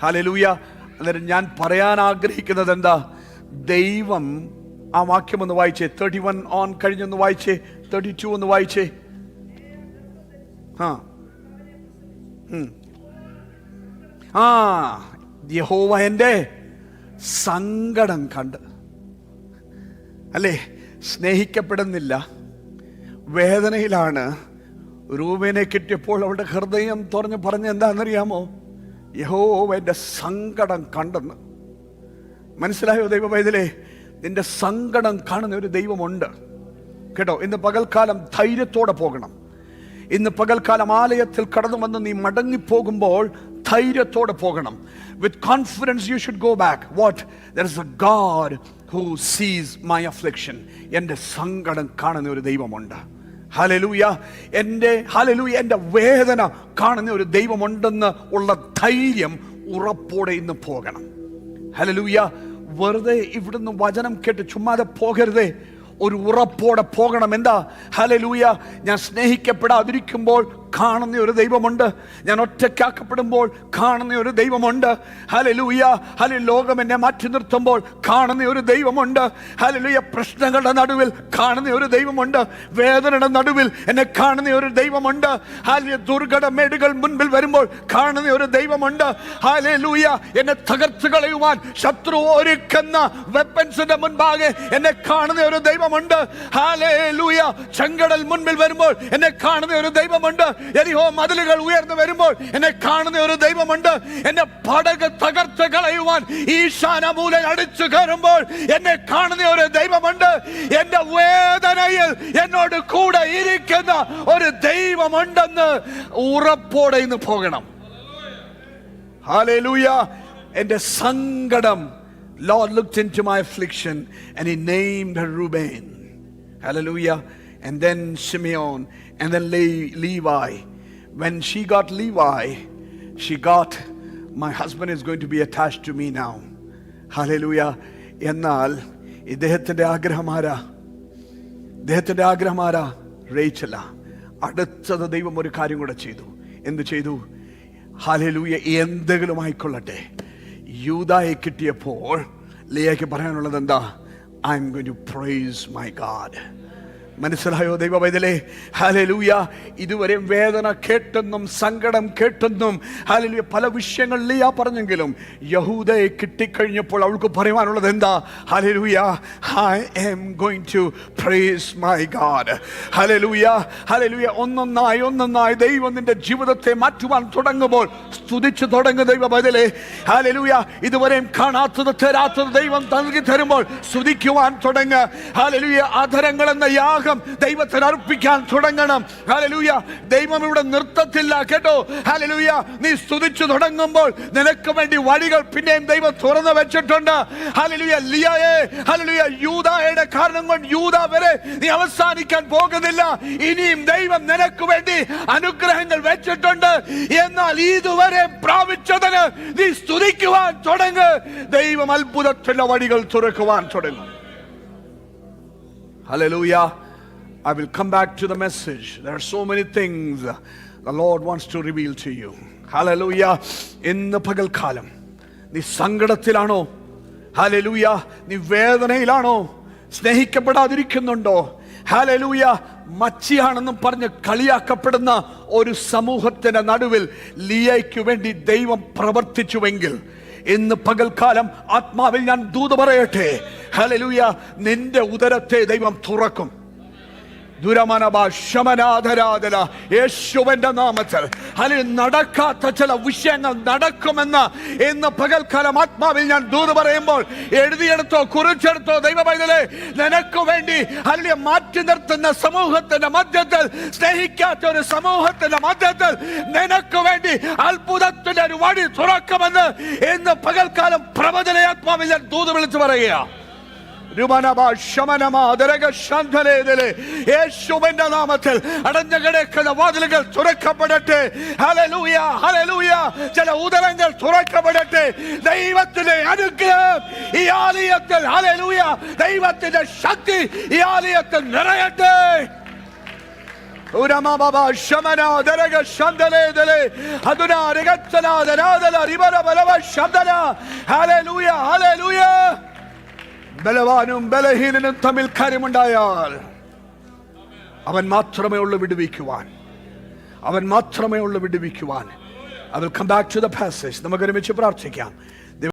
Hallelujah. അന്നേരം ഞാൻ പറയാൻ ആഗ്രഹിക്കുന്നത് എന്താ? ദൈവം, ആ വാക്യം ഒന്ന് വായിച്ചേ. 31 on കഴിഞ്ഞൊന്ന് വായിച്ചേ. 32 ഒന്ന് വായിച്ചേ. യഹോവ എൻ്റെ സങ്കടം കണ്ട്. അല്ലേ? സ്നേഹിക്കപ്പെടുന്നില്ല, വേദനയിലാണ്. റൂബേനെ കിട്ടിയപ്പോൾ അവളുടെ ഹൃദയം തുറഞ്ഞ് പറഞ്ഞ് എന്താണെന്നറിയാമോ? യഹോവ എൻ്റെ സങ്കടം കണ്ടെന്ന്. മനസ്സിലായോ ദൈവ പൈതലേ? നിന്റെ സങ്കടം കാണുന്ന ഒരു ദൈവമുണ്ട് കേട്ടോ. ഇന്ന് പകൽക്കാലം ധൈര്യത്തോടെ പോകണം. ഇന്ന് പകൽക്കാലം ആലയത്തിൽ കടന്നു വന്ന് നീ മടങ്ങിപ്പോകുമ്പോൾ ധൈര്യത്തോടെ പോകണം. With confidence you should go back. What? There is a God who sees my affliction. എൻ്റെ സങ്കടം കാണുന്ന ഒരു ദൈവമുണ്ട്. ഹല്ലേലൂയ. എൻ്റെ വേദന കാണുന്ന ഒരു ദൈവമുണ്ടെന്ന് ഉള്ള ധൈര്യം ഉറപ്പോടെ ഇന്ന് പോകണം. ഹല്ലേലൂയ. വെറുതെ ഇവിടുന്ന് വചനം കേട്ട് ചുമ്മാതെ പോകരുതേ, ഒരു ഉറപ്പോടെ പോകണം. എന്താ? ഹല്ലേലൂയ. ഞാൻ സ്നേഹിക്കപ്പെടാതിരിക്കുമ്പോൾ കാണുന്ന ഒരു ദൈവമുണ്ട്. ഞാൻ ഒറ്റയ്ക്കാക്കപ്പെടുമ്പോൾ കാണുന്ന ഒരു ദൈവമുണ്ട്. ഹല്ലേലൂയ. ലോകം എന്നെ മാറ്റി നിർത്തുമ്പോൾ കാണുന്ന ഒരു ദൈവമുണ്ട്. ഹല്ലേലൂയ. പ്രശ്നങ്ങളുടെ നടുവിൽ കാണുന്ന ഒരു ദൈവമുണ്ട്. വേദനയുടെ നടുവിൽ എന്നെ കാണുന്ന ഒരു ദൈവമുണ്ട്. ഹല്ലേലൂയ. ദുർഘടമേടുകൾ മുൻപിൽ വരുമ്പോൾ കാണുന്ന ഒരു ദൈവമുണ്ട്. ഹല്ലേലൂയ. എന്നെ തകർത്ത് കളയുവാൻ ശത്രു ഒരുക്കുന്ന വെപ്പൻസിന്റെ മുൻപാകെ എന്നെ കാണുന്ന ഒരു ദൈവമുണ്ട്. ഹല്ലേലൂയ. ചെങ്കടൽ മുൻപിൽ വരുമ്പോൾ എന്നെ കാണുന്ന ഒരു ദൈവമുണ്ട്. യെരിഹോ മതിലുകൾ ഉയർന്നു വരുമ്പോൾ എന്നെ കാണുന്ന ഒരു ദൈവമുണ്ട്. എന്നെ പടക് തകർത്ത് കളയുവാൻ ഈശാനമൂല അടിച്ചു കയറുമ്പോൾ എന്നെ കാണുന്ന ഒരു ദൈവമുണ്ട്. എന്റെ വേദനയിൽ എന്നോട് കൂടെ ഇരിക്കുന്ന ഒരു ദൈവമുണ്ടെന്ന് ഉറപ്പോടെ ഇന്ന് പോകണം. ഹല്ലേലൂയ. എന്റെ സങ്കടം, Lord looked into my affliction and he named her Reuben. Hallelujah. And then Simeon, and then Levi. When she got Levi, she got, my husband is going to be attached to me now. Hallelujah. എന്നാൽ ഇദ്ദേഹത്തിന്റെ ആഗ്രഹമാരാ റേച്ചല. അടുത്തത് ദൈവം ഒരു കാര്യം കൂടെ ചെയ്തു. എന്ത് ചെയ്തു? ഹല്ലേലൂയ. എന്തെങ്കിലും ആയിക്കൊള്ളട്ടെ, യൂദായെ കിട്ടിയപ്പോൾ ലിയയ്ക്ക് പറയാനുള്ളത് എന്താ? I am going to praise my God. മനസ്സിലായോ ദൈവവൈതലേ? ഹല്ലേലൂയ. ഇതുവരെ വേദന കേട്ടെന്നും സങ്കടം കേട്ടെന്നും ഹല്ലേലൂയ പല വിഷയങ്ങൾ ലിയ പറഞ്ഞെങ്കിലും യഹൂദയെ കിട്ടിക്കഴിഞ്ഞപ്പോൾ അവൾക്ക് പറയുവാനുള്ളത് എന്താ? Hallelujah. I am going to praise my God. Hallelujah. Hallelujah. ഒന്നൊന്നായി ദൈവം നിന്റെ ജീവിതത്തെ മാറ്റുവാൻ തുടങ്ങുമ്പോൾ സ്തുതിച്ചു തുടങ്ങും ദൈവവൈതലേ. ഹല്ലേലൂയ. ഇതുവരെയും കാണാത്തത് തരാത്തത് ദൈവം നൽകി തരുമ്പോൾ സ്തുതിക്കുവാൻ തുടങ്ങുക. ഹല്ലേലൂയ. അധരങ്ങൾ എന്ന യാഗം ദൈവത്തിന് അർപ്പിക്കാൻ തുടങ്ങണം. ഹല്ലേലൂയ. ദൈവം ഇവിടെ നിർത്തത്തില്ല കേട്ടോ. ഹല്ലേലൂയ. നീ സ്തുതിച്ചു തുടങ്ങുമ്പോൾ നിനക്ക് വേണ്ടി വഴികൾ പിന്നെയും ദൈവം തുറന്നു വെച്ചിട്ടുണ്ട്. ഹല്ലേലൂയ. ലിയയെ ഹല്ലേലൂയ യൂദായുടെ കാരണം കൊണ്ട് യൂദ വരെ നീ അവസാനിക്കാൻ പോകുന്നില്ല. ഇനിയും ദൈവം നിനക്ക് വേണ്ടി അനുഗ്രഹങ്ങൾ വെച്ചിട്ടുണ്ട്. എന്നാൽ ഇതുവരെ പ്രാപിച്ചതിന് നീ സ്തുതിക്കുവാൻ തുടങ്ങ്. ദൈവം അത്ഭുതത്തിന്റെ വഴികൾ തുറക്കുവാൻ തുടങ്ങും. Hallelujah. I will come back to the message. There are so many things the Lord wants to reveal to you. Hallelujah. ഇന്ന് പകൽക്കാലം നീ സങ്കടത്തിലാണോ? ഹല്ലേലൂയ. നീ വേദനയിലാണോ? സ്നേഹിക്കപ്പെടാതിരിക്കുന്നുണ്ടോ? ഹല്ലേലൂയ. മച്ചിയാണെന്നും പറഞ്ഞ് കളിയാക്കപ്പെടുന്ന ഒരു സമൂഹത്തിന്റെ നടുവിൽ ലിയയ്ക്ക് വേണ്ടി ദൈവം പ്രവർത്തിച്ചുവെങ്കിൽ ഇന്ന് പകൽക്കാലം ആത്മാവിൽ ഞാൻ ദൂത് പറയട്ടെ. ഹല്ലേലൂയ. നിന്റെ ഉദരത്തെ ദൈവം തുറക്കും. യേശുവിന്റെ നാമത്തിൽ നടക്കാത്ത ചില വിഷയങ്ങൾ നടക്കുമെന്ന് ഇന്ന് പകൽക്കാലം ആത്മാവിൽ ഞാൻ ദൂത് പറയുമ്പോൾ എഴുതിയെടുത്തോ കുറിച്ചെടുത്തോ ദൈവമൈതലേ. നിനക്ക് വേണ്ടി അല്ലെങ്കിൽ മാറ്റി നിർത്തുന്ന സമൂഹത്തിന്റെ മധ്യത്തിൽ, സ്നേഹിക്കാത്ത ഒരു സമൂഹത്തിന്റെ മധ്യത്തിൽ നിനക്ക് വേണ്ടി അത്ഭുതത്തിന്റെ ഒരു വഴി തുറക്കുമെന്ന് ഇന്ന് പകൽക്കാലം പ്രവചന ആത്മാവിൽ ഞാൻ ദൂത് വിളിച്ചു പറയുക. യേശുവിന്റെ നാമത്തിൽ അടഞ്ഞു കിടക്കുന്ന വാതിലുകൾ തുറക്കപ്പെടട്ടെ. ഹല്ലേലൂയ. ഹല്ലേലൂയ. ചില ഉദരങ്ങൾ തുറക്കപ്പെടട്ടെ. ദൈവത്തിന്റെ അനുഗ്രഹം ഈ ആലയത്തിൽ, ഹല്ലേലൂയ, ദൈവത്തിന്റെ ശക്തി ഈ ആലയത്തിൽ നിറയട്ടെ. ഹല്ലേലൂയ. ഹല്ലേലൂയ. ബലവാനും ബലഹീനനും തമ്മിൽ കാര്യമുണ്ടായാൽ അവൻ മാത്രമേ ഉള്ളൂ വിടുവിക്കുവാൻ. I will come back to the passage. നമുക്ക് ഒരുമിച്ച് പ്രാർത്ഥിക്കാം.